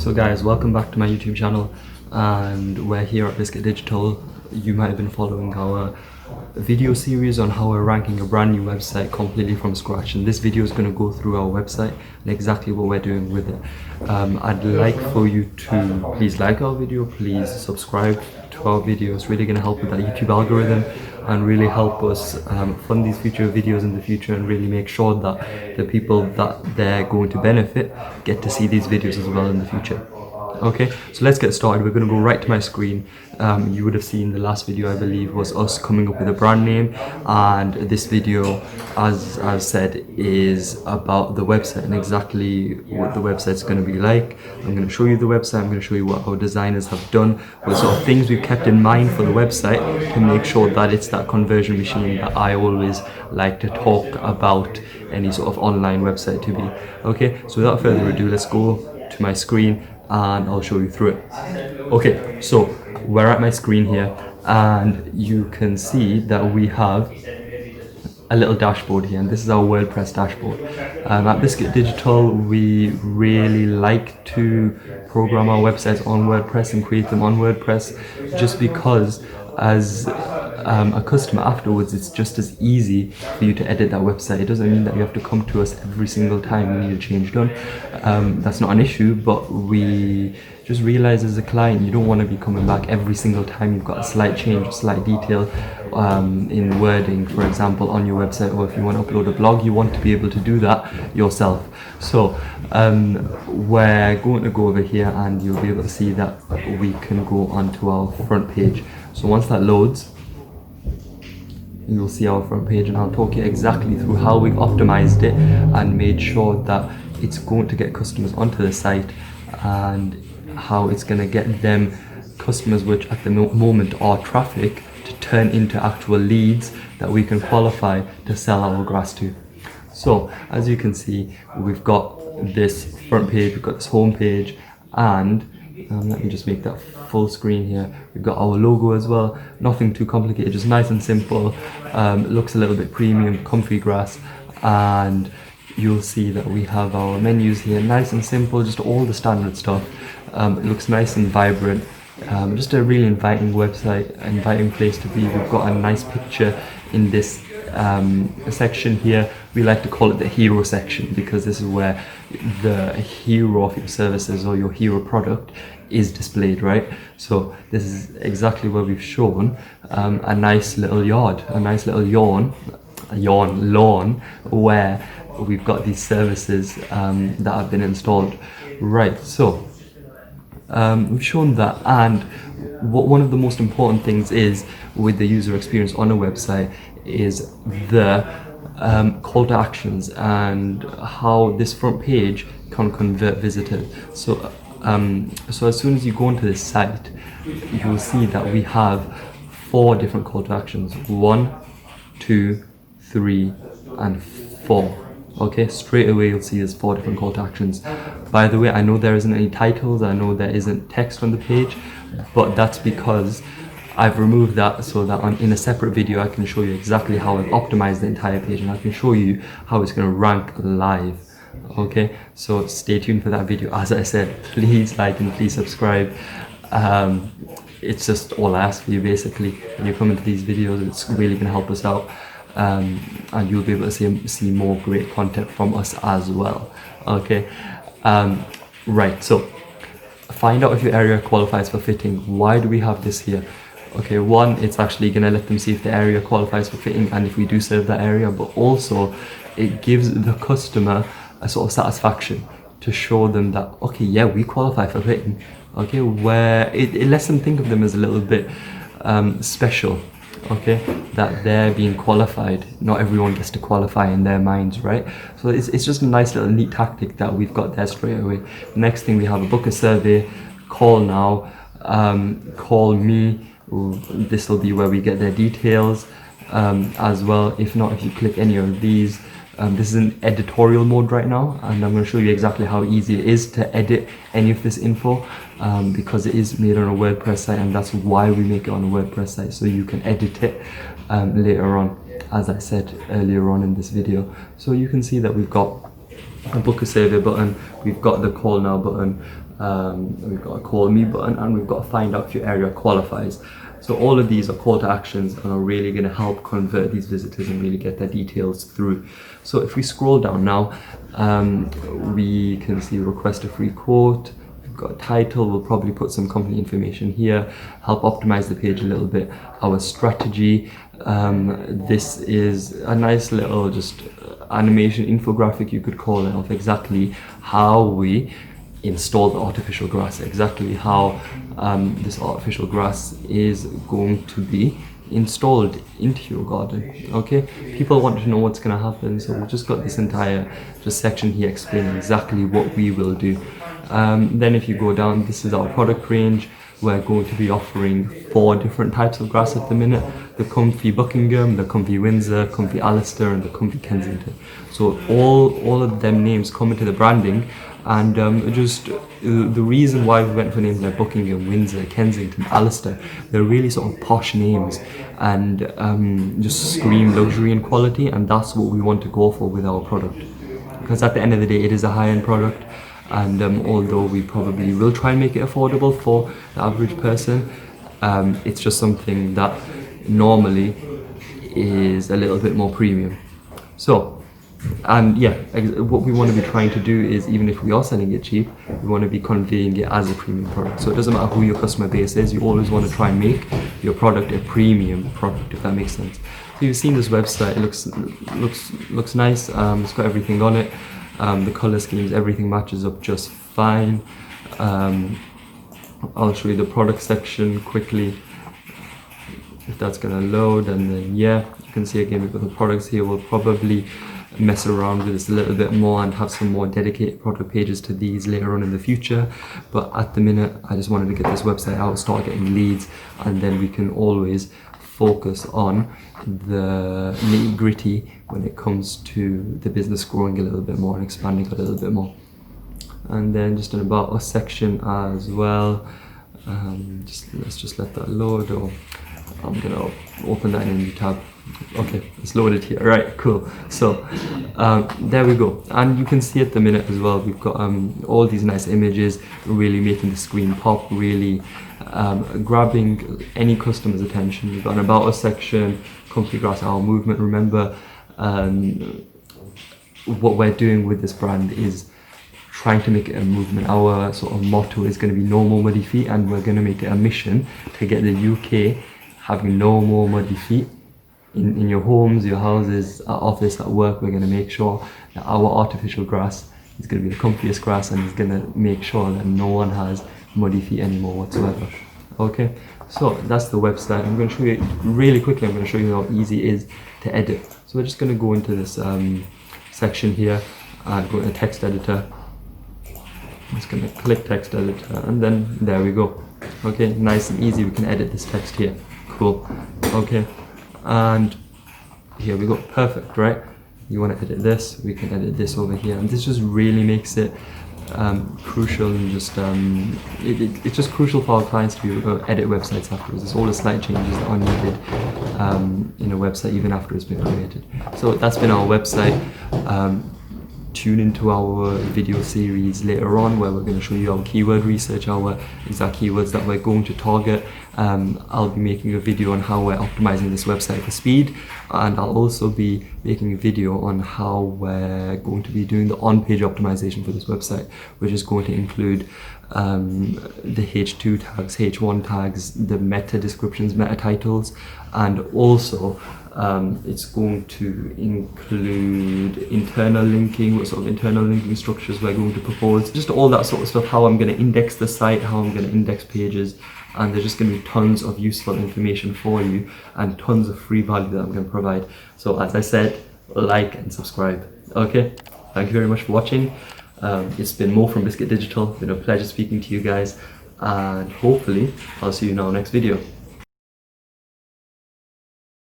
So guys, welcome back to my YouTube channel, and we're here at Biscuit Digital. You might have been following our video series on how we're ranking a brand new website completely from scratch, and this video is going to go through our website and exactly what we're doing with it. I'd like for you to please like our video, please subscribe to our video. It's really going to help with that YouTube algorithm and really help us fund these future videos in the future, and really make sure that the people that they're going to benefit get to see these videos as well in the future. Okay, so let's get started. We're going to go right to my screen. You would have seen the last video, I believe, was us coming up with a brand name, and this video, as I've said, is about the website and exactly what the website's going to be like. I'm going to show you the website. I'm going to show you what our designers have done, what sort of things we've kept in mind for the website to make sure that it's that conversion machine that I always like to talk about any sort of online website to be. Okay, so without further ado, let's go to my screen and I'll show you through it. Okay, so we're at my screen here, and you can see that we have a little dashboard here, and this is our WordPress dashboard. At Biscuit Digital, we really like to program our websites on WordPress and create them on WordPress, just because as a customer afterwards, it's just as easy for you to edit that website. It doesn't mean that you have to come to us every single time you need a change done. That's not an issue, but we just realize as a client, you don't want to be coming back every single time you've got a slight change, a slight detail in wording, for example, on your website, or if you want to upload a blog, you want to be able to do that yourself. So we're going to go over here, and you'll be able to see that we can go onto our front page. So once that loads, you'll see our front page, and I'll talk you exactly through how we've optimized it and made sure that it's going to get customers onto the site, and how it's going to get them customers which at the moment are traffic to turn into actual leads that we can qualify to sell our grass to. So as you can see, we've got this front page, we've got this home page, and let me just make that full screen here. We've got our logo as well, nothing too complicated, just nice and simple. It looks a little bit premium, ComfyGrass, and you'll see that we have our menus here, nice and simple, just all the standard stuff. It looks nice and vibrant, just a really inviting website, inviting place to be. We've got a nice picture in this section here. We like to call it the hero section, because this is where the hero of your services or your hero product is displayed, right? So this is exactly where we've shown a nice little yard, a nice little lawn where we've got these services that have been installed. Right, so we've shown that, and one of the most important things is with the user experience on a website is the call to actions and how this front page can convert visitors. So as soon as you go into this site, you will see that we have 4 different call to actions: 1, 2, 3, and 4. Okay, straight away you'll see there's 4 different call to actions. By the way, I know there isn't any titles, I know there isn't text on the page, but that's because I've removed that so that in a separate video I can show you exactly how I've optimized the entire page, and I can show you how it's going to rank live. Okay, so stay tuned for that video. As I said, please like and please subscribe. It's just all I ask for you, basically. When you come into these videos, it's really going to help us out. And you'll be able to see more great content from us as well. Okay, right, so find out if your area qualifies for fitting. Why do we have this here? Okay, one, it's actually going to let them see if the area qualifies for fitting and if we do serve that area, but also it gives the customer a sort of satisfaction to show them that, okay, yeah, we qualify for fitting. Okay, where it lets them think of them as a little bit special. Okay, that they're being qualified. Not everyone gets to qualify in their minds, right? So it's just a nice little neat tactic that we've got there straight away. Next thing, we have a book a survey, call now, call me. This will be where we get their details as well. If not, if you click any of these, this is in editorial mode right now, and I'm going to show you exactly how easy it is to edit any of this info, because it is made on a WordPress site, and that's why we make it on a WordPress site, so you can edit it later on, as I said earlier on in this video. So you can see that we've got a book a survey button, we've got the call now button, we've got a call me button, and we've got a find out if your area qualifies. So all of these are call to actions and are really going to help convert these visitors and really get their details through. So if we scroll down now, we can see request a free quote. We've got a title. We'll probably put some company information here, help optimize the page a little bit. Our strategy. This is a nice little just animation infographic, you could call it, of exactly how we install the artificial grass, exactly how this artificial grass is going to be installed into your garden. Okay, people want to know what's going to happen, so we've just got this entire just section here explaining exactly what we will do. Then if you go down, this is our product range. We're going to be offering 4 different types of grass at the minute: the Comfy Buckingham, the Comfy Windsor, Comfy Alistair, and the Comfy Kensington. So all of them names come into the branding, and just the reason why we went for names like Buckingham, Windsor, Kensington, Alistair, they're really sort of posh names and just scream luxury and quality, and that's what we want to go for with our product. Because at the end of the day, it is a high-end product. And although we probably will try and make it affordable for the average person, it's just something that normally is a little bit more premium. So, and yeah, what we want to be trying to do is, even if we are selling it cheap, we want to be conveying it as a premium product. So it doesn't matter who your customer base is, you always want to try and make your product a premium product, if that makes sense. So you've seen this website, it looks nice, it's got everything on it. The color schemes, everything matches up just fine. I'll show you the product section quickly, if that's gonna load, and then yeah, you can see again we've got the products here. We'll probably mess around with this a little bit more and have some more dedicated product pages to these later on in the future, but at the minute I just wanted to get this website out, start getting leads, and then we can always focus on the nitty-gritty when it comes to the business growing a little bit more and expanding a little bit more. And then just an about us section as well. Let's just let that load, or I'm gonna open that in a new tab. Okay, it's loaded here. Right, cool. So there we go, and you can see at the minute as well, we've got all these nice images, really making the screen pop, really grabbing any customer's attention. We've got an about us section, ComfyGrass, our movement. Remember, what we're doing with this brand is trying to make it a movement. Our sort of motto is going to be no more muddy feet, and we're going to make it a mission to get the UK having no more muddy feet in your homes, your houses, at office, at work. We're going to make sure that our artificial grass is going to be the comfiest grass, and it's going to make sure that no one has muddy feet anymore whatsoever. Okay, so that's the website. I'm going to show you really quickly. I'm going to show you how easy it is to edit. So we're just going to go into this section here and go to text editor. I'm just going to click text editor, and then there we go. Okay, nice and easy. We can edit this text here. Cool. Okay, and here we go. Perfect, right? You want to edit this, we can edit this over here, and this just really makes it crucial, and just it's just crucial for our clients to be able to edit websites afterwards. It's all the slight changes that are needed in a website even after it's been created. So that's been our website. Tune into our video series later on, where we're going to show you our keyword research, our exact keywords that we're going to target. I'll be making a video on how we're optimizing this website for speed, and I'll also be making a video on how we're going to be doing the on-page optimization for this website, which is going to include the H2 tags, H1 tags, the meta descriptions, meta titles, and also it's going to include internal linking, what sort of internal linking structures we're going to propose, just all that sort of stuff, how I'm going to index the site, how I'm going to index pages, and there's just going to be tons of useful information for you and tons of free value that I'm going to provide. So as I said, like and subscribe. Okay, thank you very much for watching. It's been Mo from Biscuit Digital. It's been a pleasure speaking to you guys, and hopefully I'll see you in our next video.